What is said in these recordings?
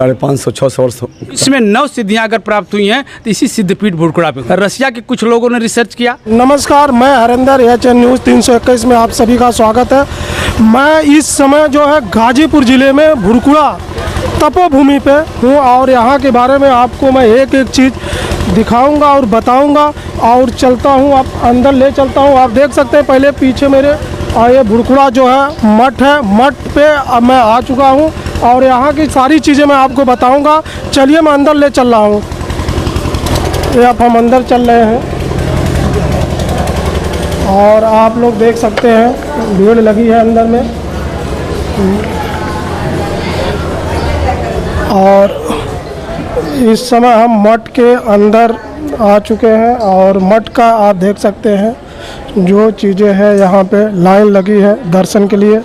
550-600 वर्ष इसमें 9 सिद्धियां अगर प्राप्त हुई हैं तो इसी सिद्धपीठ भुड़कुड़ा पे। रसिया के कुछ लोगों ने रिसर्च किया। नमस्कार, मैं हरिंदर, एचएन न्यूज़ 321 में आप सभी का स्वागत है। मैं इस समय जो है गाजीपुर ज़िले में भुड़कुड़ा तपोभूमि पे हूँ और यहाँ के बारे में आपको मैं एक एक चीज़ दिखाऊंगा और बताऊंगा और चलता हूँ, आप अंदर ले चलता हूँ। आप देख सकते हैं पहले पीछे मेरे ये भुड़कुड़ा जो है मठ है, मठ पे अब मैं आ चुका हूँ और यहाँ की सारी चीज़ें मैं आपको बताऊंगा। चलिए मैं अंदर ले चल रहा हूँ। ये अब हम अंदर चल रहे हैं और आप लोग देख सकते हैं भीड़ लगी है अंदर में। और इस समय हम मठ के अंदर आ चुके हैं और मठ का आप देख सकते हैं जो चीज़ें हैं, यहाँ पे लाइन लगी है दर्शन के लिए।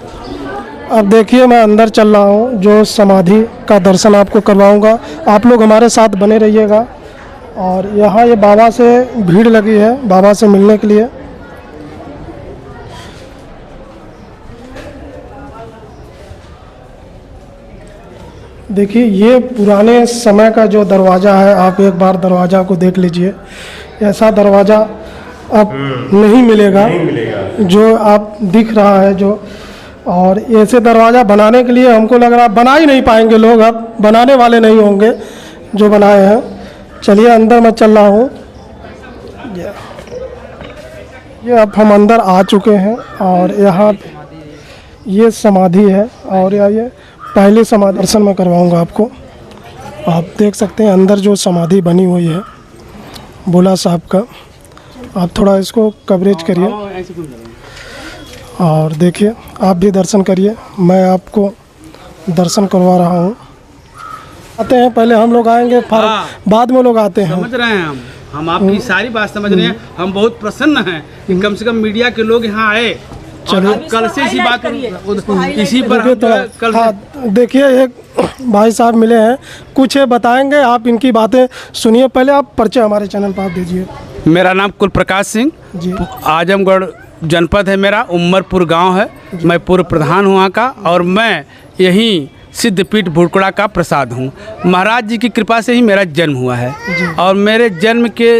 अब देखिए मैं अंदर चल रहा हूँ, जो समाधि का दर्शन आपको करवाऊँगा। आप लोग हमारे साथ बने रहिएगा। और यहाँ ये बाबा से भीड़ लगी है, बाबा से मिलने के लिए। देखिए ये पुराने समय का जो दरवाज़ा है, आप एक बार दरवाज़ा को देख लीजिए। ऐसा दरवाज़ा अब नहीं मिलेगा जो आप दिख रहा है जो। और ऐसे दरवाज़ा बनाने के लिए हमको लग रहा बना ही नहीं पाएंगे लोग, अब बनाने वाले नहीं होंगे जो बनाए हैं। चलिए अंदर मैं चल रहा हूँ। ये अब हम अंदर आ चुके हैं और यहाँ ये समाधि है और ये पहले समाधि दर्शन में करवाऊँगा आपको। आप देख सकते हैं अंदर जो समाधि बनी हुई है भोला साहब का। आप थोड़ा इसको कवरेज करिए और देखिए, आप भी दर्शन करिए। मैं आपको दर्शन करवा रहा हूँ। आते हैं, पहले हम लोग आएंगे, फिर बाद में लोग आते हैं। समझ रहे हैं हम आपकी सारी बात समझ रहे हैं। हम बहुत प्रसन्न हैं कि कम से कम मीडिया के लोग यहाँ आए। चलो कल से इसी बात इसी पर कल। हाँ देखिए, एक भाई साहब मिले हैं, कुछ बताएंगे, आप इनकी बातें सुनिए। पहले आप परिचय हमारे चैनल पर आप दीजिए। मेरा नाम कुल प्रकाश सिंह जी, आजमगढ़ जनपद है मेरा, उमरपुर गांव है। मैं पूर्व प्रधान हूँ वहाँ का और मैं यहीं सिद्धपीठ भुड़कुड़ा का प्रसाद हूँ। महाराज जी की कृपा से ही मेरा जन्म हुआ है और मेरे जन्म के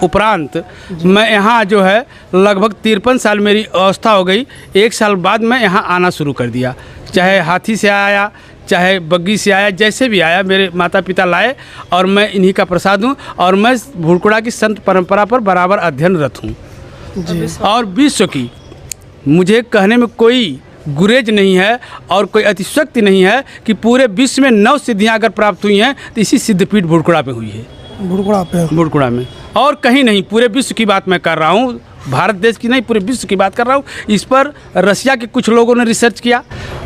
उपरांत मैं यहाँ जो है लगभग 53 साल मेरी अवस्था हो गई। 1 साल बाद मैं यहाँ आना शुरू कर दिया। चाहे हाथी से आया, चाहे बग्गी से आया, जैसे भी आया मेरे माता पिता लाए और मैं इन्हीं का प्रसाद हूँ। और मैं भुड़कुड़ा की संत परंपरा पर बराबर अध्ययनरत हूँ और विश्व की मुझे कहने में कोई गुरेज नहीं है और कोई अतिशक्ति नहीं है कि पूरे विश्व में 9 सिद्धियां अगर प्राप्त हुई हैं तो इसी सिद्धपीठ भुड़कुड़ा पे हुई है। भुड़कुड़ा में और कहीं नहीं। पूरे विश्व की बात मैं कर रहा हूँ, भारत देश की नहीं, पूरे विश्व की बात कर रहा हूँ। इस पर रसिया के कुछ लोगों ने रिसर्च किया,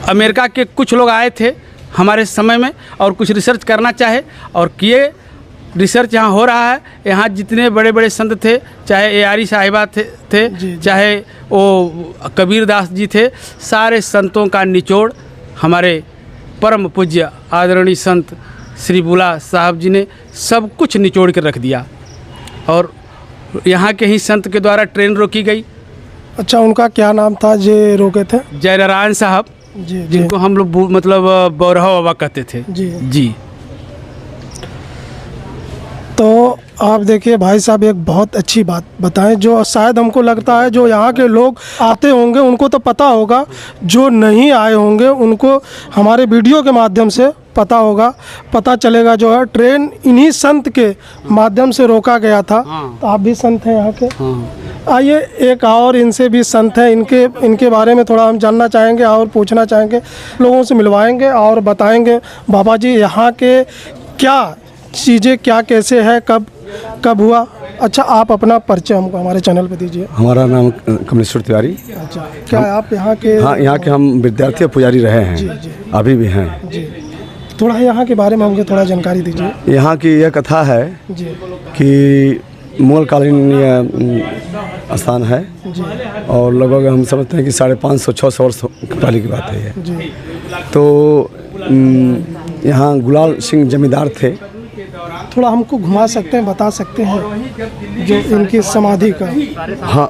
अमेरिका के कुछ लोग आए थे हमारे समय में और कुछ रिसर्च करना चाहे और किए। रिसर्च यहाँ हो रहा है। यहाँ जितने बड़े बड़े संत थे, चाहे एआरी साहिबा थे चाहे वो कबीरदास जी थे, सारे संतों का निचोड़ हमारे परम पूज्य आदरणीय संत श्री बुला साहब जी ने सब कुछ निचोड़ कर रख दिया। और यहाँ के ही संत के द्वारा ट्रेन रोकी गई। अच्छा, उनका क्या नाम था जे रोके थे? जयनारायण साहब जी, जिनको हम लोग मतलब बौरहा बाबा कहते थे जी। तो आप देखिए भाई साहब, एक बहुत अच्छी बात बताएं जो शायद हमको लगता है जो यहाँ के लोग आते होंगे उनको तो पता होगा, जो नहीं आए होंगे उनको हमारे वीडियो के माध्यम से पता होगा, पता चलेगा। जो है ट्रेन इन्हीं संत के माध्यम से रोका गया था। तो आप भी संत हैं यहाँ के। आइए एक और इनसे भी संत हैं, इनके बारे में थोड़ा हम जानना चाहेंगे और पूछना चाहेंगे, लोगों से मिलवाएंगे और बताएंगे बाबा जी यहाँ के क्या चीज़ें क्या कैसे है, कब हुआ। अच्छा, आप अपना परिचय हमको हमारे चैनल पे दीजिए। हमारा नाम कमलेश्वर तिवारी। अच्छा, क्या आप यहाँ के? हाँ, यहाँ के हम विद्यार्थी और पुजारी रहे हैं। जी। अभी भी हैं जी। थोड़ा यहाँ के बारे में हमको थोड़ा जानकारी दीजिए। यहाँ की यह कथा है जी कि मूलकालीन स्थान है और लगभग हम समझते हैं कि 550-600 वर्ष पहले की बात है ये। जी। तो यहाँ गुलाल सिंह जमींदार थे। थोड़ा हमको घुमा सकते हैं, बता सकते हैं जो इनकी समाधि का? हाँ,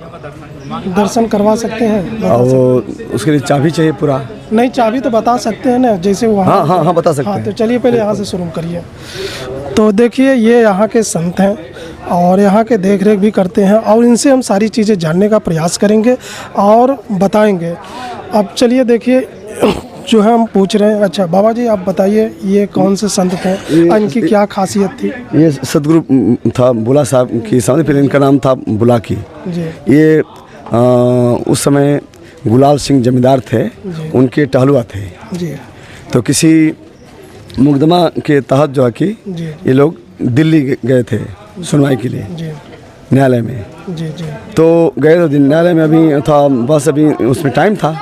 दर्शन करवा सकते हैं? और उसके लिए चाबी चाहिए पूरा। नहीं, चाबी तो बता सकते हैं ना, जैसे वहाँ। हाँ बता सकते हाँ, हैं। तो चलिए पहले यहाँ से शुरू करिए। तो देखिए, ये यहाँ के संत हैं और यहाँ के देख रेख भी करते हैं और इनसे हम सारी चीज़ें जानने का प्रयास करेंगे और बताएंगे। अब चलिए देखिए, जो है हम पूछ रहे हैं। अच्छा बाबा जी, आप बताइए ये कौन से संत थे, इनकी क्या खासियत थी? ये सतगुरु था बुला साहब की सामने, फिर इनका नाम था बुलाकी जी ये उस समय गुलाल सिंह जमींदार थे, उनके टहलुआ थे। जी तो किसी मुकदमा के तहत जो है कि जी ये लोग दिल्ली गए थे सुनवाई के लिए जी न्यायालय में। जी जी तो गए तो न्यायालय में अभी था, बस अभी उसमें टाइम था।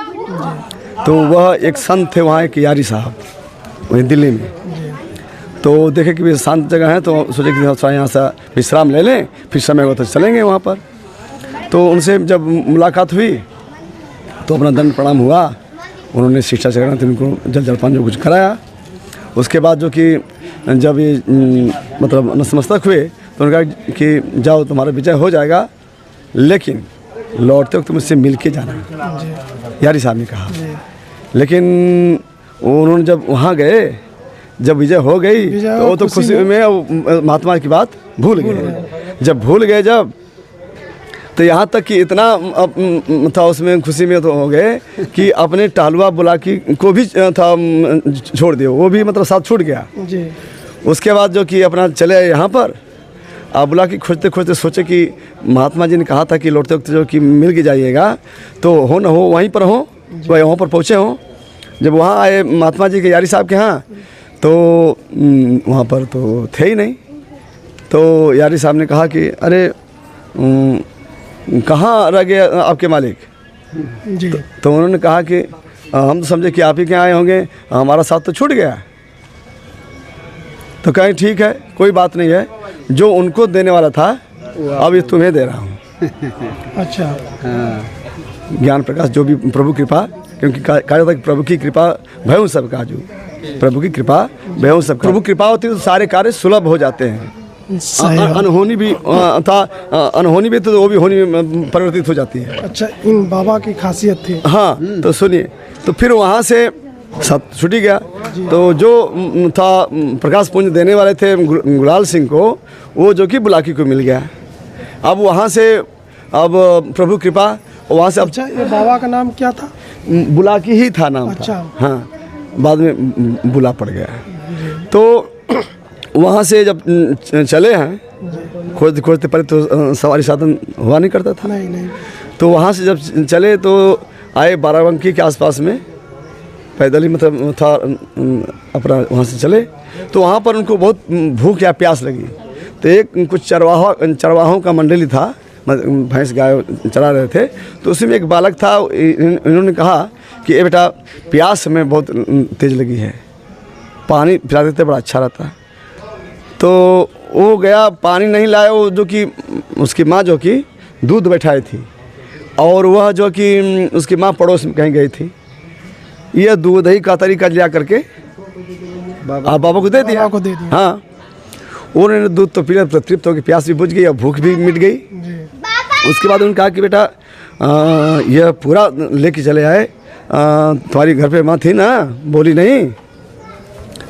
तो वह एक संत थे वहाँ, एक यारी साहब वहीं दिल्ली में। तो देखे कि भी शांत जगह है, तो सोचे कि थोड़ा यहाँ से विश्राम ले लें, फिर समय हो तो चलेंगे वहाँ पर। तो उनसे जब मुलाकात हुई तो अपना दंड प्रणाम हुआ, उन्होंने शिष्टाचार थी, उनको जल जलपान जो कुछ कराया। उसके बाद जो कि जब ये मतलब नतमस्तक हुए तो उन्होंने कहा कि जाओ तुम्हारा विजय हो जाएगा, लेकिन लौटते वक्त मुझसे मिल के जाना, यारी साहब ने कहा। लेकिन उन्होंने जब वहाँ गए, जब विजय हो गई तो वो तो खुशी में महात्मा की बात भूल गए। जब भूल गए जब, तो यहाँ तक कि इतना था उसमें खुशी में तो हो गए कि अपने टहलुआ बुलाकी को भी था छोड़ दिया, वो भी मतलब साथ छूट गया जी। उसके बाद जो कि अपना चले यहाँ पर, आप बुलाकी खोजते खोजते सोचे कि महात्मा जी ने कहा था कि लौटते वक्त जो कि मिल के जाइएगा, तो हो न हो वहीं पर हो, वह वहाँ पर पहुँचे हों। जब वहाँ आए महात्मा जी के यारी साहब के यहाँ, तो वहाँ पर तो थे ही नहीं। तो यारी साहब ने कहा कि अरे कहाँ रह गए आपके मालिक जी। तो उन्होंने कहा कि हम तो समझे कि आप ही के आए होंगे, हमारा साथ तो छूट गया। तो कहें ठीक है, कोई बात नहीं है, जो उनको देने वाला था अब ये तुम्हें दे रहा हूँ। अच्छा। ज्ञान प्रकाश जो भी प्रभु कृपा, क्योंकि कहा जाता है कि प्रभु की कृपा भय सब काजू, प्रभु की कृपा भय सब। प्रभु कृपा होती है तो सारे कार्य सुलभ हो जाते हैं। अनहोनी भी था, अनहोनी भी तो वो भी होनी में परिवर्तित हो जाती है। अच्छा, इन बाबा की खासियत थी। हाँ, तो सुनिए, तो फिर वहाँ से सब छुटी गया। तो जो था प्रकाश पुंज देने वाले थे गुलाल सिंह को, वो जो कि बुलाकी को मिल गया। अब वहाँ से अब प्रभु कृपा वहाँ से। अच्छा, ये बाबा का नाम क्या था? बुलाकी ही था नाम। अच्छा। था हाँ, बाद में बुला पड़ गया। तो वहाँ से जब चले हैं, खोजते खोजते पहले तो सवारी साधन हुआ नहीं करता था। नहीं। तो वहाँ से जब चले तो आए बाराबंकी के आसपास में, पैदल ही मतलब था अपना। वहाँ से चले तो वहाँ पर उनको बहुत भूख या प्यास लगी। तो एक कुछ चरवाहों का मंडली था, भैंस गाय चरा रहे थे। तो उसी में एक बालक था, इन्होंने कहा कि ए बेटा, प्यास में बहुत तेज़ लगी है, पानी पिला देते बड़ा अच्छा रहता। तो वो गया, पानी नहीं लाया। वो जो कि उसकी माँ जो कि दूध बैठाई थी, और वह जो कि उसकी माँ पड़ोस में कहीं गई थी। यह दूध ही का तरीका लिया करके बाबा को दे दिया। हाँ, उन्होंने दूध तो पी लिया, तृप्त होकर प्यास भी बुझ गई और भूख भी मिट गई। उसके बाद उन्होंने कहा कि बेटा यह पूरा लेके चले आए, तुम्हारी घर पे माँ थी ना? बोली नहीं।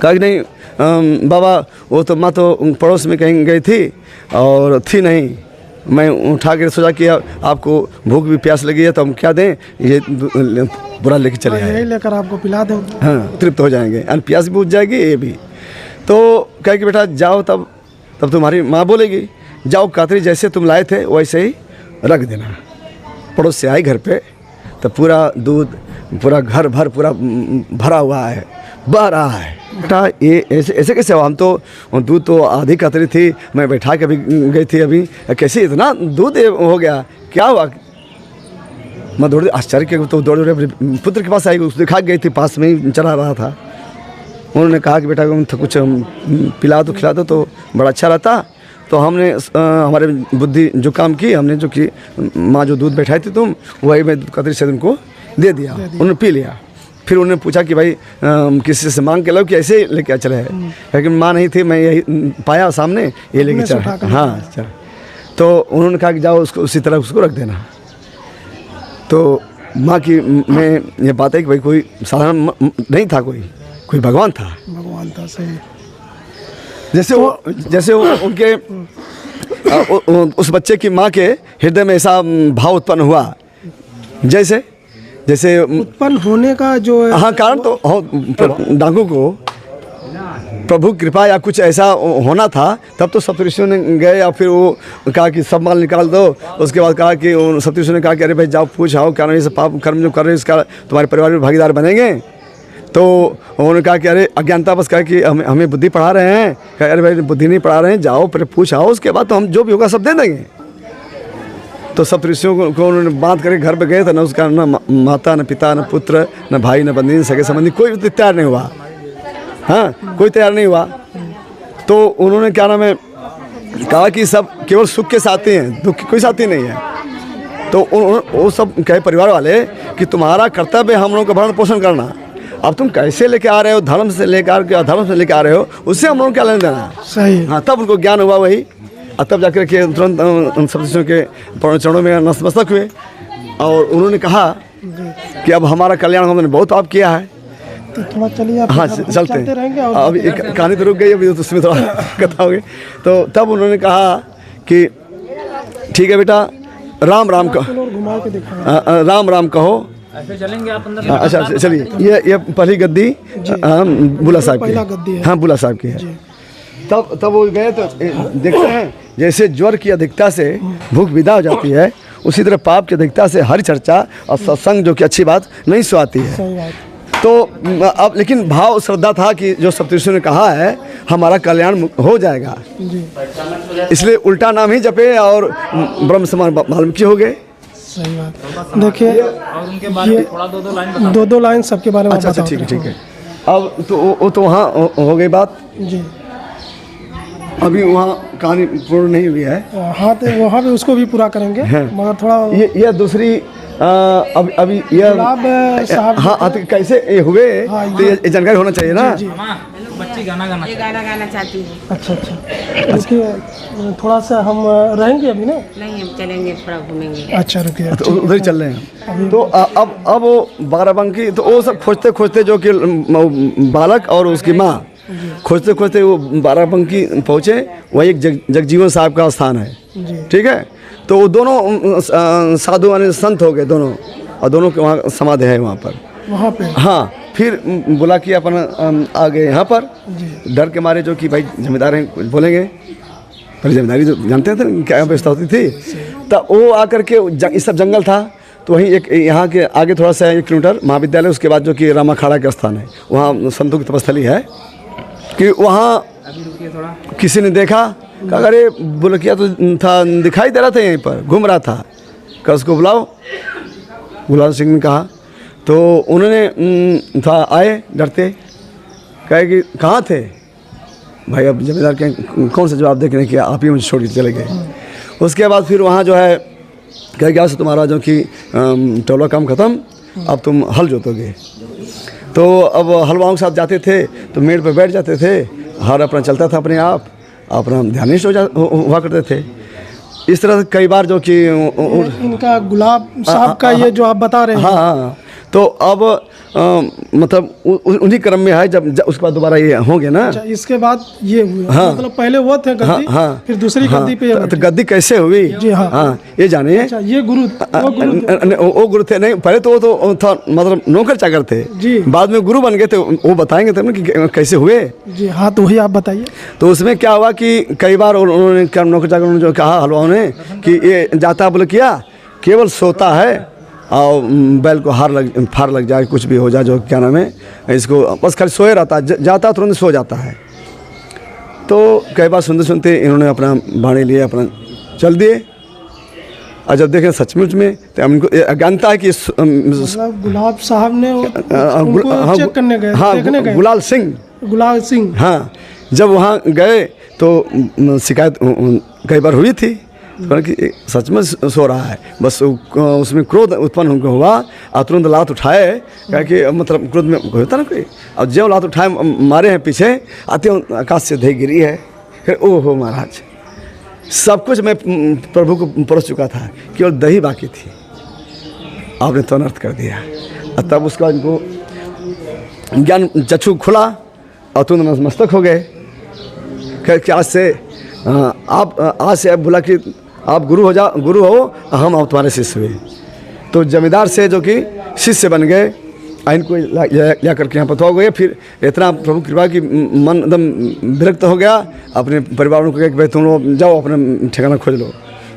कहा कि नहीं बाबा, वो तो माँ तो पड़ोस में कहीं गई थी और थी नहीं। मैं उठा के सोचा कि आपको भूख भी प्यास लगी है तो हम क्या दें, ये पूरा लेके चले आए, यही लेकर आपको पिला दें। हाँ, तृप्त हो जाएंगे और प्यास भी बुझ जाएगी ये भी। तो कहे कि बेटा जाओ, तब तुम्हारी माँ बोलेगी, जाओ कातरी जैसे तुम लाए थे वैसे ही रख देना। पड़ोस से आई घर पे, तो पूरा दूध पूरा घर भर पूरा भरा हुआ है, बह रहा है। बेटा ये ऐसे कैसे हुआ? हम तो दूध तो आधी कातरी थी, मैं बैठा के भी गई थी अभी, कैसे इतना दूध हो गया, क्या हुआ? मैं दौड़ आश्चर्य के तो दौड़ पुत्र के पास आई, उस दिखा गई थी, पास में ही चला रहा था। उन्होंने कहा कि बेटा कुछ पिला दो खिला दो तो बड़ा अच्छा रहता। तो हमने हमारे बुद्धि जो काम की, हमने जो कि माँ जो दूध बैठाई थी तुम, वही मैं दूध कातरी से उनको दे दिया। उन्होंने पी लिया। फिर उन्होंने पूछा कि भाई किसी से मांग के लो कि ऐसे लेके चले है? लेकिन माँ नहीं थी, मैं यही पाया सामने, ये लेके चला। हाँ चल। तो उन्होंने कहा कि जाओ उसको उसी तरह उसको रख देना। तो माँ की में ये बात है कि भाई कोई साधारण नहीं था, कोई भगवान था। भगवान था, सही। जैसे वो उनके उस बच्चे की माँ के हृदय में ऐसा भाव उत्पन्न हुआ, जैसे उत्पन्न होने का जो है, हाँ कारण तो डाकू को प्रभु कृपा या कुछ ऐसा होना था, तब तो सप्तऋषियों ने गए और फिर वो कहा कि सब माल निकाल दो। उसके बाद कहा कि सप्तऋषियों ने कहा कि अरे भाई जाओ पूछ आओ क्या नहीं, सब पाप कर्म जो कर रहे हो इसका तुम्हारे परिवार में भागीदार बनेंगे। तो उन्होंने कहा कि अरे अज्ञानता बस कहा कि हमें बुद्धि पढ़ा रहे हैं। कहा अरे भाई बुद्धि नहीं पढ़ा रहे हैं, जाओ पहले पूछ आओ, उसके बाद तो हम जो भी होगा सब दे देंगे। तो सप्तऋषियों को उन्होंने बांध करके घर पे गए थे, न उसका न माता न पिता न पुत्र न भाई न बंदी न सगे संबंधी कोई तैयार नहीं हुआ। हाँ, कोई तैयार नहीं हुआ। तो उन्होंने क्या नाम है कहा कि सब केवल सुख के साथी हैं, दुख के कोई साथी नहीं है। तो वो सब कहे परिवार वाले कि तुम्हारा कर्तव्य हम लोगों का भरण पोषण करना, अब तुम कैसे लेके आ रहे हो, धर्म से लेकर के अधर्म से लेके आ रहे हो, उससे हम लोगों को क्या लेना देना। सही। हाँ, तब उनको ज्ञान हुआ वही, और तब जाकर के तुरंत सप्तऋषियों के चरणों में नतमस्तक हुए और उन्होंने कहा कि अब हमारा कल्याण हमने बहुत पाप किया है। तो थोड़ा चलिए, हाँ चलते रहेंगे। अब एक कहानी तो रुक गई, अभी तो उसमें थोड़ा कथा हो गई। तो तब उन्होंने कहा कि ठीक है बेटा, राम राम कहो, राम राम कहो। ऐसे चलेंगे आप अंदर। अच्छा चलिए, ये पहली गद्दी बुला साहब की, हाँ बुला साहब की है। तब वो गए तो देखते हैं जैसे ज्वर की अधिकता से भूख विदा हो जाती है, उसी तरह पाप की अधिकता से हरि चर्चा और सत्संग जो कि अच्छी बात नहीं सुहाती है। तो अब लेकिन भाव श्रद्धा था कि जो सप्तऋषियों ने कहा है हमारा कल्याण हो जाएगा, इसलिए उल्टा नाम ही जपे और ब्रह्म समान वाल्मीकि हो गए। सही बात। देखिए और उनके बारे में थोड़ा दो लाइन सबके बारे में। अच्छा ठीक है। अब तो वो तो वहाँ हो गई बात जी, अभी वहाँ कहानी पूर्ण नहीं हुई है। हाँ, तो वहाँ भी उसको भी पूरा करेंगे, मगर थोड़ा ये दूसरी अभी ये साहब, हाँ तो कैसे ये हुए, तो ये जानकारी होना चाहिए ना। बच्ची गाना गाना चाहती है। अच्छा, देखिए थोड़ा सा हम रहेंगे अभी ना, नहीं हम चलेंगे, थोड़ा घूमेंगे। अच्छा रुकिए, तो उधर ही चल रहे हैं। तो अब वो बाराबंकी, तो वो सब खोजते खोजते जो कि बालक और उसकी माँ खोजते खोजते वो बाराबंकी पहुँचे। वही एक जगजीवन साहब का स्थान है, ठीक है। तो वो दोनों साधु यानी संत हो गए दोनों, और दोनों के वहाँ समाधि है वहाँ पे। हाँ, फिर बुला कि अपन आ गए यहाँ पर, डर के मारे जो कि भाई जमींदार हैं कुछ बोलेंगे, पर जमींदारी तो जानते थे क्या व्यवस्था होती थी। तो वो आकर के इस सब जंगल था, तो वहीं एक यहाँ के आगे थोड़ा सा 1 किलोमीटर महाविद्यालय, उसके बाद जो कि रामाखाड़ा का स्थान है, वहाँ संतों की तपस्थली है। कि वहाँ किसी ने देखा, कहा अरे बुलकिया तो था, दिखाई दे रहा था यहीं पर घूम रहा था, कहा उसको बुलाओ। गुलाब सिंह ने कहा, तो उन्होंने था आए डरते, कहे कि कहाँ थे भाई। अब जमींदार के कौन सा जवाब देखने किया, आप ही मुझे छोड़ के चले गए। उसके बाद फिर वहाँ जो है कह गया से तुम्हारा जो कि टोला काम ख़त्म, अब तुम हल जोतोगे। तो अब हलवाओं के साथ जाते थे तो मेड़ पर बैठ जाते थे, हर अपना चलता था अपने आप, अपना ध्यानिष्ठ हुआ करते थे। इस तरह से कई बार जो कि इनका गुलाब साहब का ये जो आप बता रहे हैं, हाँ, तो अब मतलब उन्हीं क्रम में है, जब उसके बाद दोबारा ये होंगे ना। अच्छा, इसके बाद ये हुआ। हाँ, मतलब पहले वो थे गद्दी, हाँ, फिर दूसरी गद्दी पे तो गद्दी कैसे हुई जी। हाँ, ये जानिए। अच्छा, ये वो गुरु थे नहीं, पहले तो वो तो था मतलब नौकर चाकर थे जी, बाद में गुरु बन गए थे। वो बताएंगे तब ना कि कैसे हुए जी। हाँ, तो वही आप बताइए। तो उसमें क्या हुआ कि कई बार उन्होंने क्या नौकर चाकर ने जो कहा हलवाओं ने कि ये जाता बोले किया केवल सोता है और बैल को फार लग जाए, कुछ भी हो जाए, जो क्या नाम है इसको, बस खाली सोए रहता है, जाता तुरंत सो जाता है। तो कई बार सुनते सुनते इन्होंने अपना बाणी लिए, अपना चल दिए। और जब देखें सचमुच में तो हमको अज्ञानता है कि मतलब गुलाब साहब ने उनको चेक करने गए, देखने गए। गुलाल सिंह, हाँ, जब वहाँ गए तो शिकायत कई बार हुई थी कि सच में सो रहा है, बस उसमें क्रोध उत्पन्न हुआ और तुरंत लात उठाए, क्या कि मतलब क्रोध में होता ना कोई, और जो लात उठाए मारे हैं पीछे आते आकाश से दही गिरी है। फिर ओहो महाराज, सब कुछ मैं प्रभु को परोस चुका था, केवल दही बाकी थी। आपने तो अनर्थ कर दिया। और तब उसका इनको ज्ञान चक्षु खुला और तुम नतमस्तक हो गए कि आज से आप बोला कि आप गुरु हो, हम आप तुम्हारे शिष्य हुए। तो जमींदार से जो कि शिष्य बन गए, इनको ला करके यहाँ पर हो गए। फिर इतना प्रभु कृपा की मन एकदम विरक्त हो गया, अपने परिवार को कहा कि भाई तुम लोग जाओ अपना ठिकाना खोज लो।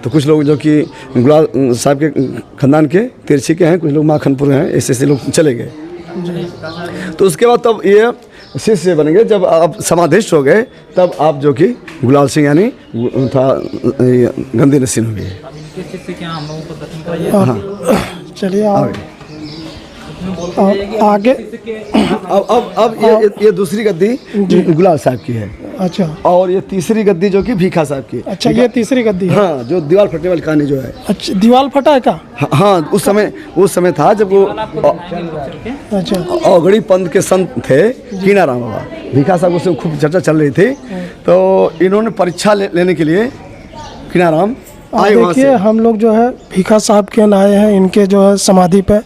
तो कुछ लोग जो कि गुलाल साहब के ख़ानदान के तिरछी के हैं, कुछ लोग माखनपुर हैं, ऐसे लोग चले गए। तो उसके बाद तब ये शिष्य बन गए। जब आप समाधिष्ट हो गए तब आप जो कि गुलाल सिंह यानी था गंदी नसीन हो गए। हाँ चलिए आप आगे। अब ये दूसरी गद्दी गुलाल साहब की है। अच्छा, और ये तीसरी गद्दी जो कि भीखा साहब की। अच्छा, ये तीसरी गद्दी है। हाँ, जो दीवार फटने वाली कहानी जो है। अच्छा, दीवार फटा है क्या? हाँ, उस समय था जब वो अच्छा औगड़ी पंथ के संत थे कीनाराम बाबा। भीखा साहब उसमें खूब चर्चा चल रही थी, तो इन्होंने परीक्षा लेने के लिए कीनाराम आए। देखिए हम लोग जो है भीखा साहब के आए हैं, इनके जो है समाधि पे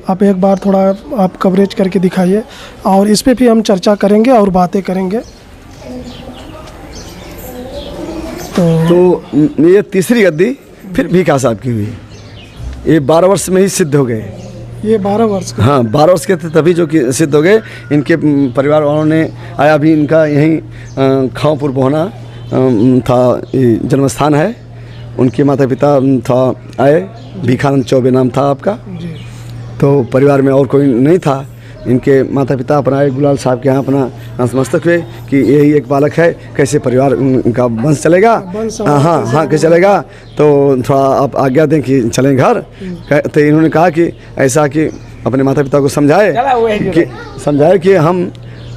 आप एक बार थोड़ा आप कवरेज करके दिखाइए, और इस पे भी हम चर्चा करेंगे और बातें करेंगे। तो ये तीसरी गद्दी फिर भीखा साहब की हुई। ये 12 वर्ष में ही सिद्ध हो गए। ये 12 वर्ष के? हाँ, 12 वर्ष के थे तभी जो कि सिद्ध हो गए। इनके परिवार वालों ने आया भी, इनका यहीं खाऊपुर बोहना था जन्म स्थान है। उनके माता पिता था आए, भीखानंद चौबे नाम था आपका। तो परिवार में और कोई नहीं था। इनके माता पिता अपना आए गुलाल साहब के यहाँ अपना नतमस्तक हुए कि यही एक बालक है, कैसे परिवार उनका वंश चलेगा। हाँ कैसे चलेगा, तो थोड़ा आप आज्ञा दें कि चलें घर। तो इन्होंने कहा कि ऐसा कि अपने माता पिता को समझाए कि हम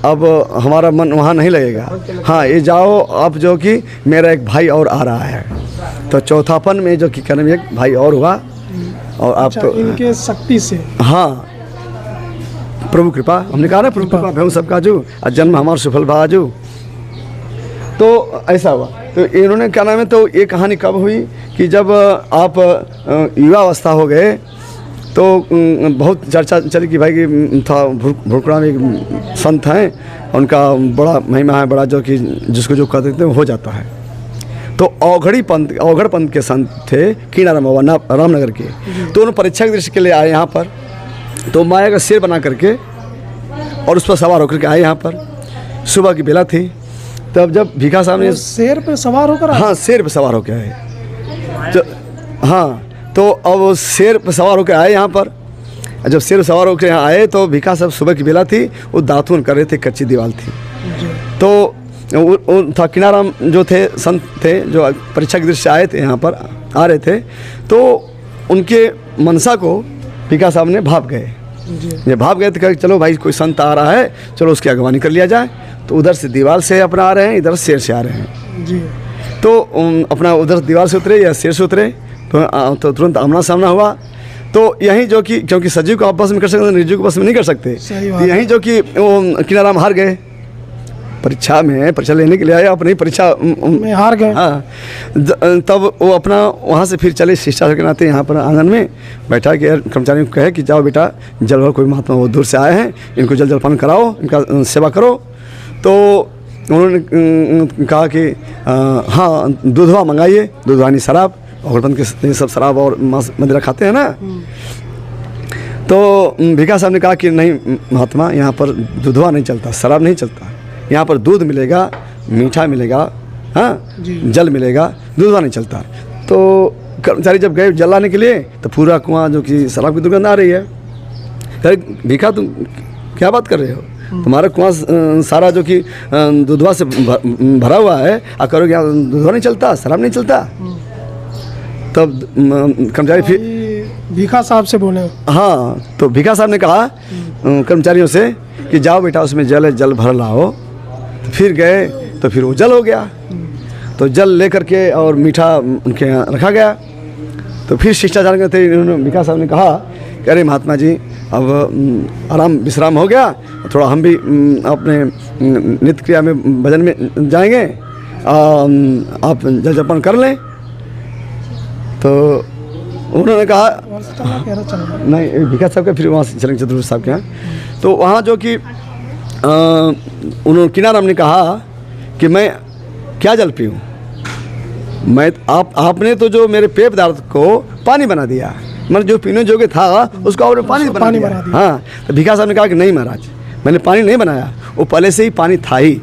अब हमारा मन वहाँ नहीं लगेगा। हाँ, ये जाओ आप जो कि मेरा एक भाई और आ रहा है। तो चौथापन में जो कि कहने में एक भाई और हुआ। और आप अच्छा, तो इनके शक्ति से, हाँ, प्रभु कृपा, हमने कहा ना प्रभु कृपा भैया सबका जो जन्म हमारा सफल बाजू। तो ऐसा हुआ। तो इन्होंने क्या नाम है, तो ये कहानी कब हुई कि जब आप युवा अवस्था हो गए तो बहुत चर्चा चली कि भाई कि था भुरकुड़ा में एक संत हैं, उनका बड़ा महिमा है, बड़ा जो कि जिसको जो कहते थे हो जाता है। तो औघड़ पंथ के संत थे कीनाराम बाबा रामनगर के। तो उन्होंने परीक्षा की दृष्टि के लिए आए यहाँ पर। तो माया का शेर बना करके और उस पर सवार होकर के आए यहाँ पर। सुबह की बेला थी। तब जब भीखा साहब ने शेर पे सवार होकर, हाँ, शेर पे सवार होकर आए। हाँ, तो अब शेर पे सवार होकर आए यहाँ पर। जब शेर सवार होकर यहाँ आए तो भीखा साहब सुबह की बेला थी, वो दातून कर रहे थे, कच्ची दीवार थी। तो वो था कीनाराम जो थे संत थे, जो परीक्षा की दृष्टि से आए थे यहाँ पर आ रहे थे। तो उनके मनसा को भीखा साहब ने भाप गए। ये भाप गए तो कहा चलो भाई कोई संत आ रहा है, चलो उसकी अगवानी कर लिया जाए। तो उधर से दीवार से अपना आ रहे हैं, इधर शेर से आ रहे हैं जी। तो अपना उधर दीवार से उतरे या शेर से उतरे तो तुरंत आमना सामना हुआ। तो यहीं जो कि क्योंकि सजीव को आपस में कर सकते, निर्जीव को आपस में नहीं कर सकते। तो यहीं जो कि वो कीनाराम हार गए। परीक्षा लेने के लिए आए, अपनी परीक्षा में हार गए। हाँ, तब वो अपना वहाँ से फिर चले शिष्टाचार के नाते यहाँ पर आंगन में बैठा के कर्मचारियों को कहे कि जाओ बेटा, जल भर कोई महात्मा वो दूर से आए हैं, इनको जल जलपान कराओ, इनका सेवा करो। तो उन्होंने कहा कि हाँ, दूधवा मंगाइए, दूधवानी शराब। और के सब शराब और मदिरा खाते हैं ना। तो भीखा साहब ने कहा कि नहीं महात्मा, यहाँ पर दूधवा नहीं चलता, शराब नहीं चलता, यहाँ पर दूध मिलेगा, मीठा मिलेगा, हाँ, जल मिलेगा, दूधवा नहीं चलता। तो कर्मचारी जब गए जल लाने के लिए तो पूरा कुआं जो कि शराब की दुकान आ रही है। कहे भीखा तुम क्या बात कर रहे हो, तुम्हारा कुआं सारा जो कि दूधवा से भरा हुआ है, और करोगे यहाँ दूधवा नहीं चलता, शराब नहीं चलता। तब कर्मचारी फिर भीखा साहब से बोले। हाँ, तो भीखा साहब ने कहा कर्मचारियों से कि जाओ बेटा उसमें जल भर लाओ। फिर गए तो फिर वो जल हो गया। तो जल लेकर के और मीठा उनके यहाँ रखा गया। तो फिर शिष्टाचार करते इन्होंने भीखा साहब ने कहा कि अरे महात्मा जी, अब आराम विश्राम हो गया, थोड़ा हम भी अपने नित्य क्रिया में भजन में जाएंगे, आप जल जलपान कर लें। तो उन्होंने कहा कह रहा चल रहा। नहीं भिखा साहब का, फिर वहाँ से चलेंगे चतुर्वेदी साहब के यहाँ। तो वहाँ जो कि उन्होंने किनाराम ने कहा कि मैं क्या जल पीऊँ, मैं आपने तो जो मेरे पेय पदार्थ को पानी बना दिया, मतलब जो पीने जोगे था उसको आपने पानी बना दिया। हाँ, तो भिखा साहब ने कहा कि नहीं महाराज, मैंने पानी नहीं बनाया, वो पहले से ही पानी था ही,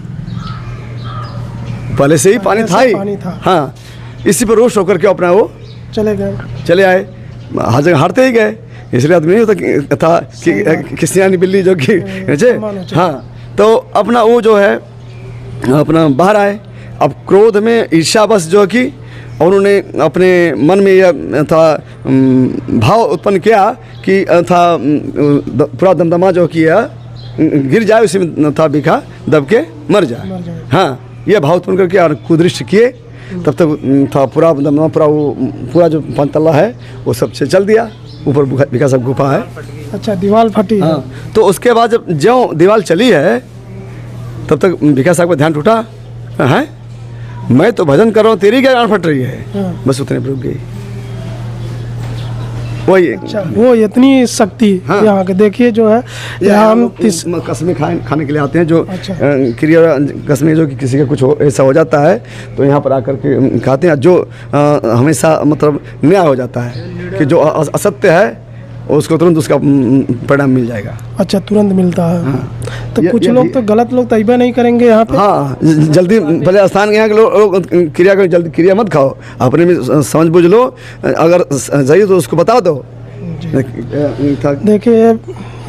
पहले से ही पानी था ही। हाँ, इसी पर रोष होकर के अपना वो चले आए, हर जगह हारते ही गए। इसलिए आदमी नहीं होता था कि किसियानी बिल्ली जो कि हाँ, तो अपना वो जो है अपना बाहर आए। अब क्रोध में ईर्ष्या बस जो कि उन्होंने अपने मन में यह था भाव उत्पन्न किया कि था पूरा दमदमा जो किया गिर जाए, उसी में था भिखा दब के मर जाए। हाँ, यह भाव उत्पन्न करके और कुदृष्ट किए, तब तक था पूरा दमदमा पूरा जो पंतला है वो सबसे चल दिया। ऊपर भिखा साहब गुफा है। अच्छा, दीवार फटी। हाँ, तो उसके बाद जब ज्यों दीवार चली है तब तक भिखा साहब का ध्यान टूटा है, मैं तो भजन कर रहा हूँ, तेरी क्या गांड फट रही है। बस उतने पर रुक गई वही। अच्छा, वो इतनी शक्ति यहाँ के देखिए जो है, यहाँ हम कस्में खाने के लिए आते हैं जो अच्छा। क्रिया कस्में जो कि किसी का कुछ ऐसा हो जाता है तो यहाँ पर आकर के खाते हैं, जो हमेशा मतलब न्याय हो जाता है कि जो असत्य है उसको तुरंत उसका परिणाम मिल जाएगा। अच्छा, तुरंत मिलता है। हाँ। तो कुछ लोग तो गलत लोग तैबा नहीं करेंगे यहाँ पे। हाँ, जल्दी पहले स्थान यहाँ के लोग क्रिया करो, जल्दी क्रिया मत खाओ, अपने में समझ बुझ लो, अगर सही तो उसको बता दो। देखिए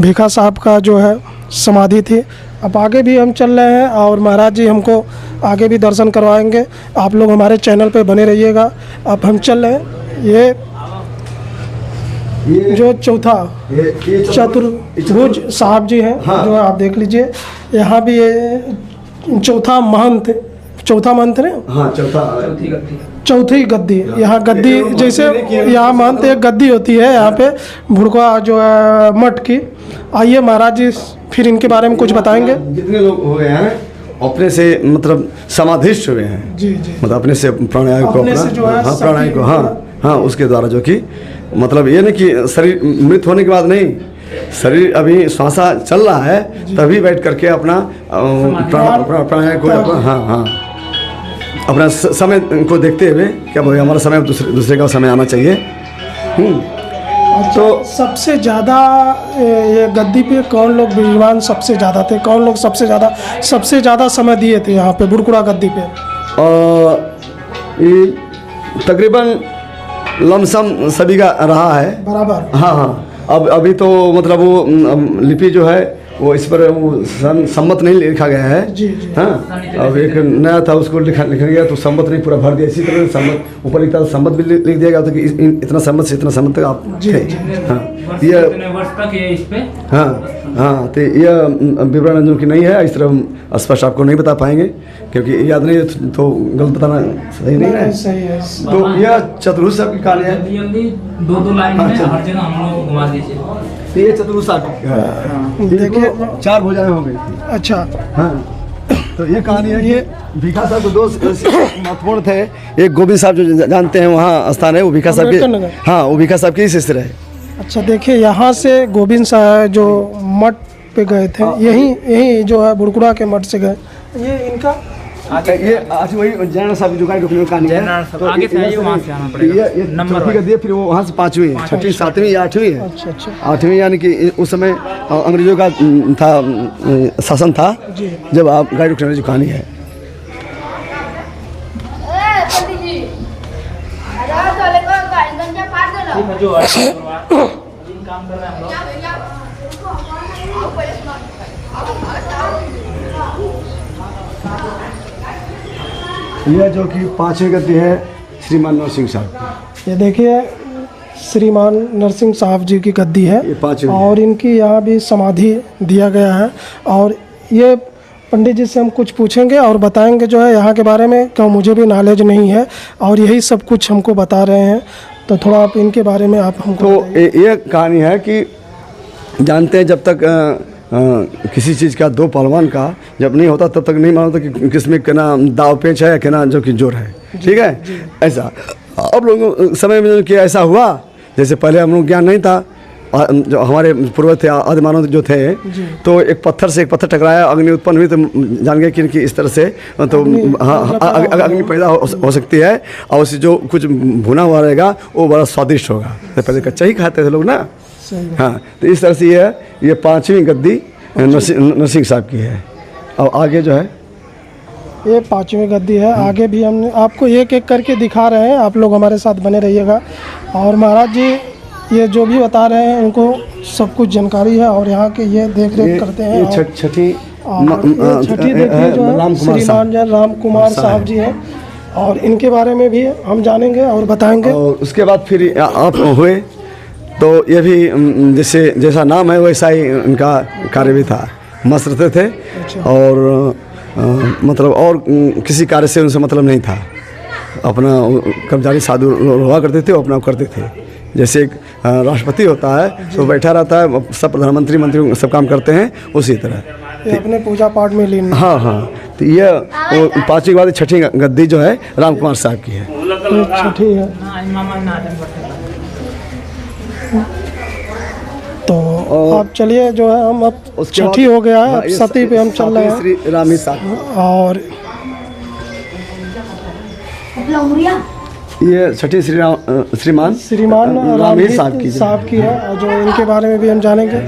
भिखा साहब का जो है समाधि थी। अब आगे भी हम चल रहे हैं और महाराज जी हमको आगे भी दर्शन करवाएंगे। आप लोग हमारे चैनल पे बने रहिएगा। अब हम चल रहे हैं, ये जो चौथा चतुर्भुज साहब जी हैं। हाँ। जो आप देख लीजिए, यहाँ भी ये चौथा महंत ने। हाँ, चौथी गद्दी। यहाँ गद्दी जैसे यहाँ महंत एक गद्दी होती है यहाँ पे भुड़का जो है मठ की। आइए महाराज जी फिर इनके बारे में कुछ बताएंगे। जितने लोग हो गए हैं अपने से मतलब समाधिष्ट हुए हैं। जी जी, मतलब अपने से प्राणायाम को, अपने से जो है हाँ प्राणायाम को, हाँ उसके द्वारा जो कि मतलब ये नहीं कि शरीर मृत होने के बाद नहीं, शरीर अभी श्वासा चल रहा है तभी बैठ करके अपना प्राणायाम को हाँ अपना समय को देखते हुए क्या भाई हमारा समय दूसरे का समय आना चाहिए। तो सबसे ज़्यादा ये गद्दी पे कौन लोग विद्वान सबसे ज़्यादा थे, कौन लोग सबसे ज़्यादा समय दिए थे यहाँ पे बुड़कुड़ा गद्दी पे? ये तकरीबन लमसम सभी का रहा है बराबर। हाँ, अब अभी तो मतलब वो लिपि जो है वो इस पर वो सम्मत नहीं लिखा गया है। जी जी। हाँ, अब एक नया था उसको लिखा गया तो सम्मत नहीं पूरा भर दिया। इसी तरह सम्मत ऊपर लिखता था, सम्मत भी लिख दिया गया था कि इतना सम्मत से इतना सम्मत तक आप थे। हाँ, ये वर्ष तक ये इस पे हाँ, तो यह विवरण जो कि नहीं है, इस तरह स्पष्ट आपको नहीं बता पाएंगे क्योंकि याद नहीं तो गलत बताना सही नहीं है। सही है। तो यह चतुर्भुज साहब की कहानी है। दो लाइन में हर जगह हम लोग घुमा दीजिए। ये चतुर्भुज साहब की देखिए 4 भुजाएं हो गई। अच्छा, हाँ, तो ये कहानी है। ये भिखा साहब को 2 महत्वपूर्ण थे। एक गोविंद साहब जो जानते हैं वहाँ स्थान है, वो भिखा साहब के, हाँ वो भिखा साहब के शिष्य रहे। अच्छा, देखिए यहाँ से गोविंद साहब जो मठ पे गए थे, यही जो है बुड़कुड़ा के मठ से गए। ये इनका ये आज वही जैन साहब की दुकान रुकने की कहानी है। तो आगे से आइए, वहाँ से आना पड़ेगा। ये नंबर का दिए, फिर वो वहाँ से 5वीं, 6वीं, 7वीं या 8वीं है। अच्छा 8वीं यानी कि उस समय अंग्रेजों का था शासन था जब आप गाड़ी रुकने की कहानी है। यह जो कि 5वीं गद्दी है श्रीमान नरसिंह साहब। ये देखिए श्रीमान नरसिंह साहब जी की गद्दी है। ये 5वीं और इनकी यहाँ भी समाधि दिया गया है। और ये पंडित जी से हम कुछ पूछेंगे और बताएंगे जो है यहाँ के बारे में, क्यों मुझे भी नॉलेज नहीं है और यही सब कुछ हमको बता रहे हैं। तो थोड़ा आप इनके बारे में आप हमको तो ये कहानी है कि जानते हैं जब तक किसी चीज़ का 2 पहलवान का जब नहीं होता तब तक नहीं मालूम कि किसमें कितना दाव पेच है, कितना जो कि जोर है। ठीक है, ऐसा अब लोगों समय में कि ऐसा हुआ जैसे पहले हम लोग ज्ञान नहीं था, जो हमारे पूर्वज थे, आदिमानव जो थे, तो एक पत्थर से एक पत्थर टकराया, अग्नि उत्पन्न हुई, तो जान गए कि इस तरह से तो हाँ अग्नि पैदा हो सकती है, और उससे जो कुछ भुना हुआ रहेगा वो बड़ा स्वादिष्ट होगा। तो पहले कच्चा ही खाते थे लोग ना। हाँ, तो इस तरह से ये 5वीं गद्दी नरसिंह साहब की है। और आगे जो है ये 5वीं गद्दी है। आगे भी हम आपको एक एक करके दिखा रहे हैं, आप लोग हमारे साथ बने रहिएगा। और महाराज जी ये जो भी बता रहे हैं उनको सब कुछ जानकारी है, और यहाँ के ये देख रेख करते हैं। छठी देखिए जो है श्रीमान जय राम कुमार साहब जी हैं, और इनके बारे में भी हम जानेंगे और बताएंगे। और उसके बाद फिर आप हुए, तो ये भी जैसा नाम है वैसा ही उनका कार्य भी था। मस्त रहते थे, और मतलब और किसी कार्य से उनसे मतलब नहीं था। अपना कर्मचारी साधु हुआ करते थे, वो अपना करते थे। जैसे एक राष्ट्रपति होता है तो बैठा रहता है, सब प्रधानमंत्री मंत्री सब काम करते हैं, उसी तरह ये अपने पूजा पाठ में लीन। हाँ हाँ, तो ये 5वीं के बाद 6ठी गद्दी जो है राम कुमार साहब की है। छठी है। तो अब चलिए जो है हम अब छठी हो गया है, अब सती पे हम चल रहे हैं। श्री रामी साहब, और ये छठी श्रीमान रामवीर साहब की है, और जो इनके बारे में भी हम जानेंगे।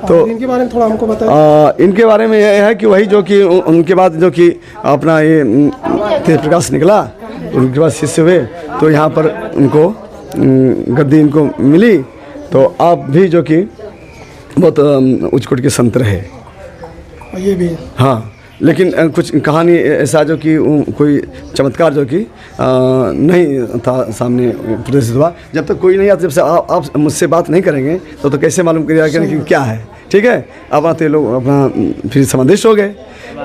तो इनके बारे में थोड़ा हमको बताइए। इनके बारे में यह है कि वही जो कि उनके बाद जो कि अपना ये तेज प्रकाश निकला, उनके बाद शिष्य हुए, तो यहाँ पर उनको गद्दी इनको मिली। तो आप भी जो कि बहुत उच्च कोटि के संत रहे। ये भी हाँ, लेकिन कुछ कहानी ऐसा जो कि कोई चमत्कार जो कि नहीं था सामने प्रदर्शित हुआ। जब तक कोई नहीं आता, जब से आप मुझसे बात नहीं करेंगे तो कैसे मालूम करिएगा कि क्या है। ठीक है, अब आते लोग अपना फिर समादेश हो गए।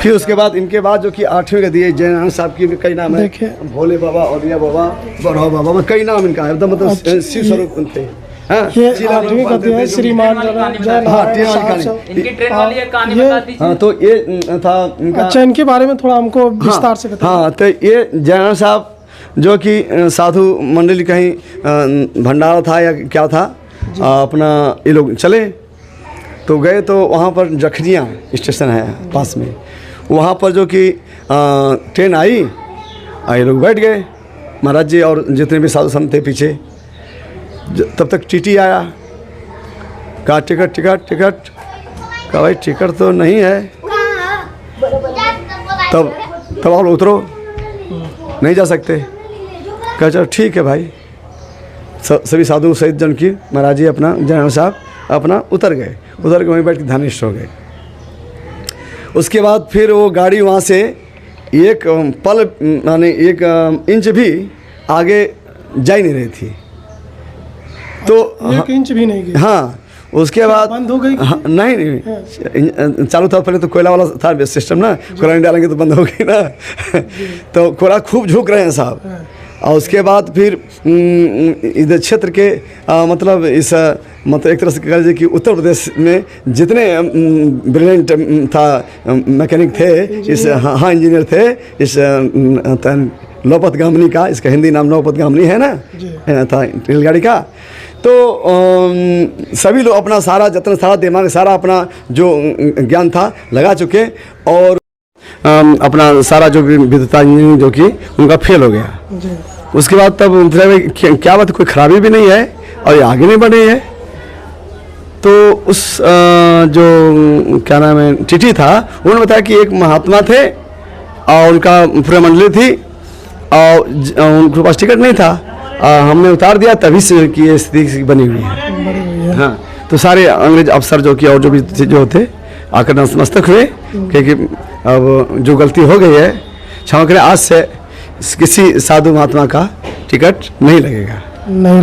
फिर उसके बाद इनके बाद जो कि 8वीं गद्दी है जयनारायण साहब की, कई नाम है, भोले बाबा, औलिया बाबा, बरहा बाबा, कई नाम इनका है, एकदम मतलब शिव स्वरूप थे। ये 8वीं गद्दी है श्रीमान हाँ, तो ये था इनका। अच्छा, इनके बारे में थोड़ा हमको विस्तार से बताइए। हाँ, तो ये जयनारायण साहब जो कि साधु मंडली कहीं भंडारा था या क्या था, अपना ये लोग चले तो गए, तो वहाँ पर जखनिया स्टेशन है पास में, वहाँ पर जो कि ट्रेन आई, ये लोग बैठ गए महाराज जी और जितने भी साधु संत थे पीछे। तब तक टीटी आया, कहा टिकट टिकट टिकट, कहा भाई टिकट तो नहीं है। तब आप उतरो, नहीं जा सकते। कहा चलो ठीक है भाई। सभी साधु सहित जन की महाराज जी अपना जयनारायण साहब अपना उतर गए वहीं बैठ के ध्यानिष्ठ हो गए। उसके बाद फिर वो गाड़ी वहाँ से एक पल यानी 1 इंच भी आगे जा ही नहीं रही थी। तो 1 इंच भी नहीं गई। हाँ, उसके बाद बंद हो गई। हाँ, नहीं चालू था पहले, तो कोयला वाला था सिस्टम ना, कोयला नहीं डालेंगे तो बंद हो गई ना। तो कोयला खूब झुक रहे हैं साहब। और उसके बाद फिर इधर क्षेत्र के मतलब इस मतलब एक तरह से कह लीजिए कि उत्तर प्रदेश में जितने ब्रिलियंट था मैकेनिक थे, इस हाँ इंजीनियर थे, इस नौपत गामनी का, इसका हिंदी नाम नौपत गामनी है ना, था रेलगाड़ी का। तो सभी लोग अपना सारा जतन, सारा दिमाग, सारा अपना जो ज्ञान था लगा चुके, और अपना सारा जो भी विद्युता इंजीनियरिंग जो कि उनका फेल हो गया। उसके बाद तब क्या बात, कोई खराबी भी नहीं है और ये आगे नहीं बढ़ रही है। तो उस जो क्या नाम है टीटी था, उन्होंने बताया कि एक महात्मा थे और उनका पूरा मंडली थी और उनके पास टिकट नहीं था, हमने उतार दिया, तभी से की ये स्थिति बनी हुई है। हाँ, तो सारे अंग्रेज अफसर जो कि और जो भी जो थे आकर नतमस्तक हुए, क्योंकि अब जो गलती हो गई है क्षमा करें, आज से किसी साधु महात्मा का टिकट नहीं लगेगा। नहीं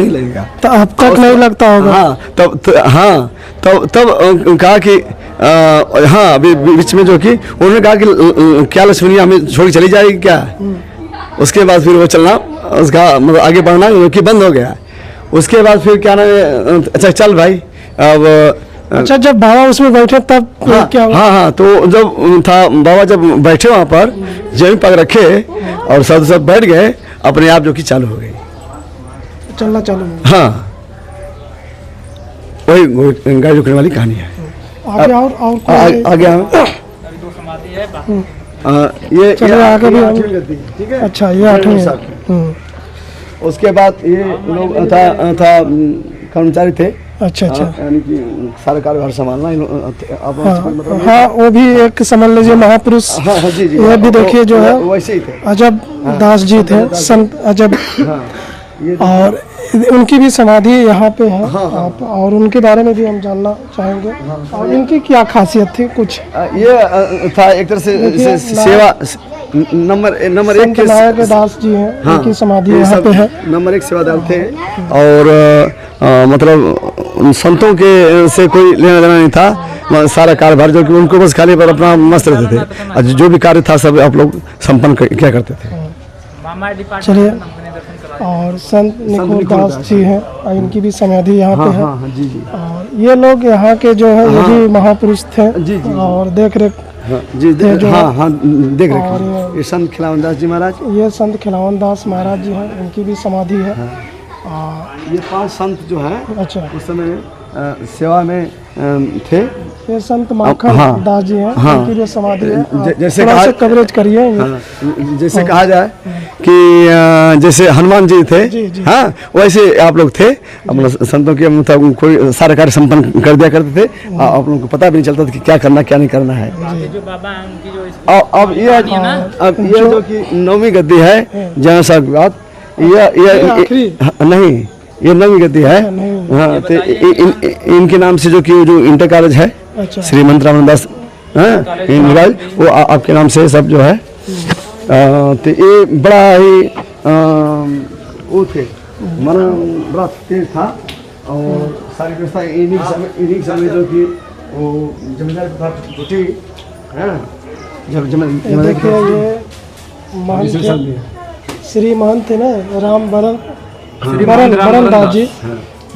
लगेगा। तो अब तक नहीं लगता होगा। हाँ, तब कहा कि हाँ, अभी बीच में जो कि उन्होंने कहा कि क्या लक्ष्मणी हमें छोड़ के चली जाएगी क्या। उसके बाद फिर वो चलना, उसका मतलब आगे बढ़ना जो कि बंद हो गया। उसके बाद फिर क्या नाम है, अच्छा चल भाई अब। अच्छा, जब बाबा उसमें बैठे तब क्या हुआ? हाँ, तो जब था बाबा जब बैठे वहाँ पर जमीन पग रखे और साधु सब बैठ गए, अपने आप जो कि चालू हो गई, चलना चालू। हाँ, वही गाड़ी रोकने वाली कहानी है। आगे और कोई- आगे हम ये चलिए आगे भी हम- आठवीं गद्दी, ठीक है। अच्छा ये 8वीं है। उसके बाद ये लोग था कर्मचारी थे, अच्छा अच्छा। यानी कि सारा कार्यभार संभालना आप मतलब हाँ वो भी एक समझ लीजिए महापुरुष। हाँ हाँ जी जी, ये भी देखिए जो है वैसे ही थे। अजब दास जी थे, संत अजब। हाँ ये और उनकी भी समाधि यहाँ पे है। आप और उनके बारे में भी हम जानना चाहेंगे। और इनकी क्या खासियत थी कुछ? ये था एक तरह से देखिए, सेवा नंबर एक संत के नायक दास जी हैं, हाँ, उनकी समाधि ये यहाँ सब पे है। नंबर 1 सेवादार थे। और मतलब उन संतों के से कोई लेना देना नहीं था, सारा कार्यभार जो कि उनको बस खाली पर अपना मस्त रहते थे, और जो भी कार्य था सब आप लोग संपन्न किया करते थे। चलिए और संत निकोल दास जी हैं, और इनकी भी समाधि यहाँ पे है। हाँ जी जी और ये लोग यहाँ के जो है ये भी महापुरुष थे। जी, जी। और देख रेख हाँ जी हाँ देख रहे और हैं। ये संत खिलावन दास जी महाराज, ये संत खिलावन दास महाराज जी हैं, इनकी भी समाधि है। ये 5 संत जो है अच्छा उस समय सेवा में थे। ये संत माखन हाँ, दास जी हैं, हाँ, इनकी भी समाधि है। आप जैसे थोड़ा कहा- सा कवरेज करिए। हाँ, जैसे कहा जाए कि जैसे हनुमान जी थे, जी, जी। हाँ वैसे आप लोग थे। अपना संतों के मतलब कोई सारा कार्य संपन्न कर दिया करते थे। आप लोगों को पता भी नहीं चलता था कि क्या करना क्या नहीं करना है। जो बाबा हैं उनकी जो अब ये जो कि 9वीं गद्दी है जहाँ साहब की बात, ये आखिरी? नहीं, ये 9वीं गद्दी है। हाँ तो इनके नाम से जो कि जो इंटर कॉलेज है अच्छा श्रीमंत रामदास महाराज, वो आपके नाम से सब जो है। तो ये बड़ा ही वो थे, माना बड़ा तेज था। और सारी व्यवस्था इन्हीं समय जो कि वो जमींदार प्रथा टूटी है, जब जमींदार देखिए ये महंत थे, श्री महंत थे ना राम बरन दास जी।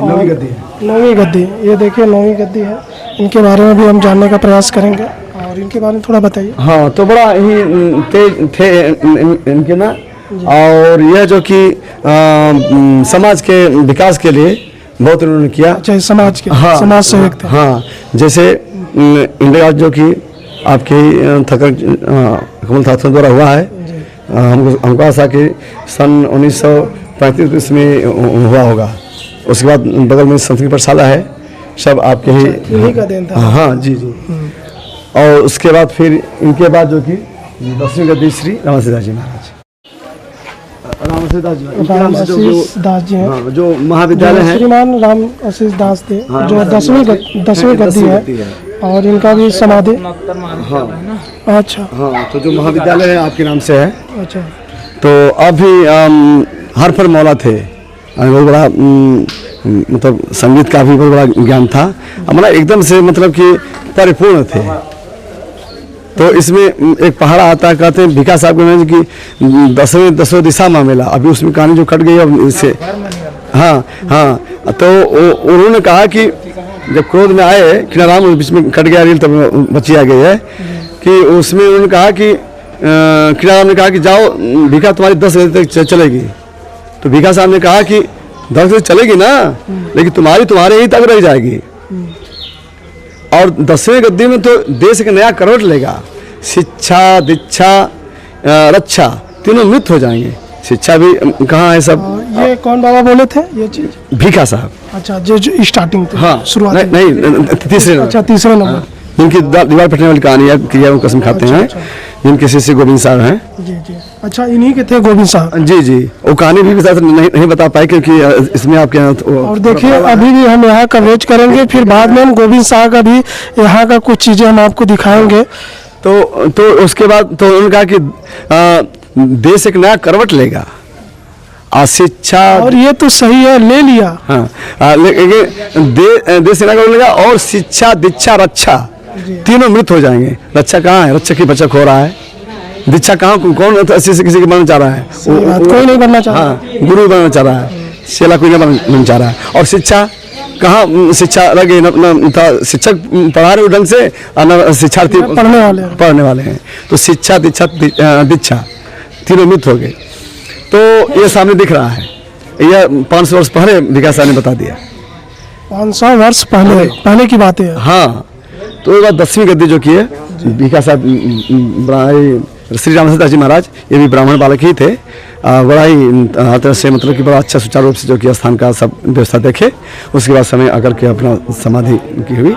9वीं गद्दी है। 9वीं गद्दी, ये देखिए 9वीं गद्दी है। इनके बारे में भी हम जानने का प्रयास करेंगे, और इनके बारे में थोड़ा बताइए। हाँ तो बड़ा ही तेज थे इनके ना। और यह जो कि समाज के विकास के लिए बहुत उन्होंने किया। अच्छा समाज के हाँ, समाज सेवक थे। हाँ जैसे इंडिया जो कि आपके थकर कमल ठाकुर द्वारा हुआ है, हमको आशा कि सन 1935 में हुआ होगा। उसके बाद बगल में संस्कृत पाठशाला है, सब आपके ही इन्हीं का देन था। हाँ जी जी। और उसके बाद फिर इनके बाद जो कि 10वीं गद्दी श्री रामदास जी महाराज, रामदास दास जी इनके नाम से आशीष दास जी हैं, हाँ, जो महाविद्यालय है। श्रीमान राम आशीष दास थे, हाँ, जो 10वीं गद्दी है। और इनका भी समाधि। हाँ अच्छा हाँ तो जो महाविद्यालय है आपके नाम से है। अच्छा तो अभी हरफर मौला थे, बहुत बड़ा मतलब संगीत का भी बहुत बड़ा ज्ञान था हमारा, एकदम से मतलब कि परिपूर्ण थे। तो इसमें एक पहाड़ा आता है, कहते हैं भिका साहब के कि 10वें दिशा मामला, अभी उसमें कहानी जो कट गई अब इससे। हाँ हाँ तो उन्होंने कहा कि जब क्रोध में आए कि राम बीच में कट गया रील, तब बची आ गई है कि उसमें उन्होंने कहा कि किराम ने कहा कि जाओ भिका तुम्हारी 10 बजे तक चलेगी। तो भिका साहब ने कहा कि 10 बजे चलेगी ना, लेकिन तुम्हारे ही तक रह जाएगी। और 10वें गद्दी में तो देश एक नया करवट लेगा। शिक्षा दीक्षा रक्षा तीनों मृत हो जाएंगे। शिक्षा भी कहाँ है सब। ये कौन बाबा बोले थे ये चीज? भिका साहब। अच्छा जो स्टार्टिंग थी, हाँ शुरुआत नहीं तीसरे नंबर। अच्छा तीसरे नंबर। जिनकी दीवार फटने वाली कहानी है, क्रिया को कसम खाते हैं, जिनके शिष्य गोविंद साहब हैं। जी जी अच्छा इन्हीं के थे गोविंद साहब। जी जी वो कहानी भी नहीं बता पाए क्योंकि इसमें आपके और देखिए अभी भी हम यहाँ कवरेज करेंगे, फिर बाद में हम गोविंद साहब का भी यहाँ का कुछ चीज़ें हम आपको दिखाएंगे। तो उसके बाद तो उन्होंने कहा कि देश एक नया करवट लेगा, शिक्षा। और ये तो सही है, ले लिया। हाँ लेकिन देश एक नया करवट लेगा, और शिक्षा दीक्षा रक्षा तीनों मृत हो जाएंगे। रक्षा कहाँ है? रक्षा की बचक हो रहा है। दीक्षा कहाँ कौन किसी के बनना चाह रहा है? कोई नहीं बनना चाह रहा। हाँ गुरु बनना चाह रहा है, शेला कोई नहीं बनना चाह रहा है। और शिक्षा कहाँ शिक्षा लगे न था, शिक्षक पढ़ा रहे ढंग से और न शिक्षार्थी पढ़ने वाले हैं। तो शिक्षा दीक्षा दीक्षा तीनों मृत हो गए। तो ये सामने दिख रहा है, यह 500 वर्ष पहले विकास ने बता दिया। 500 वर्ष पहले की बातें हैं। हाँ, तो ये बात 10वीं गद्दी जो की है बीका साहब श्री रामचंद्र जी महाराज, ये भी ब्राह्मण बालक ही थे। बड़ा ही हर तरह से मतलब कि बड़ा अच्छा सुचारू रूप से जो कि स्थान का सब व्यवस्था देखे, उसके बाद समय आकर के अपना समाधि की हुई।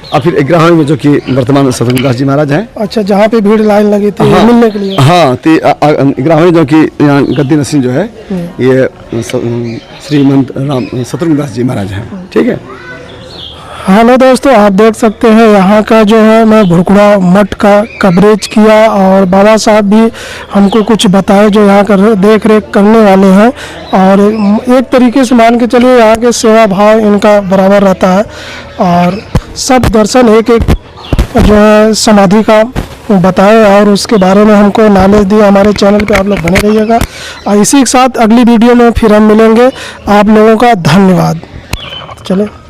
और फिर 11वें में जो कि वर्तमान शत्रुघ्न जी महाराज हैं। अच्छा, जहाँ पे भीड़ लाइन लगी थी मिलने के लिए। हाँ, 11वें जो कि यहाँ गद्दी नसीन जो है ये श्रीमंत शत्रुघ्न जी महाराज हैं। ठीक है। हेलो दोस्तों, आप देख सकते हैं यहाँ का जो है मैं भुड़कुड़ा मठ का कवरेज किया और बाबा साहब भी हमको कुछ बताए जो यहाँ का देख रेख करने वाले हैं। और एक तरीके से मान के चलिए यहाँ के सेवा भाव इनका बराबर रहता है और सब दर्शन एक एक जो है समाधि का बताए और उसके बारे में हमको नॉलेज दिया। हमारे चैनल पे आप लोग बने रहिएगा और इसी के साथ अगली वीडियो में फिर हम मिलेंगे। आप लोगों का धन्यवाद। चले।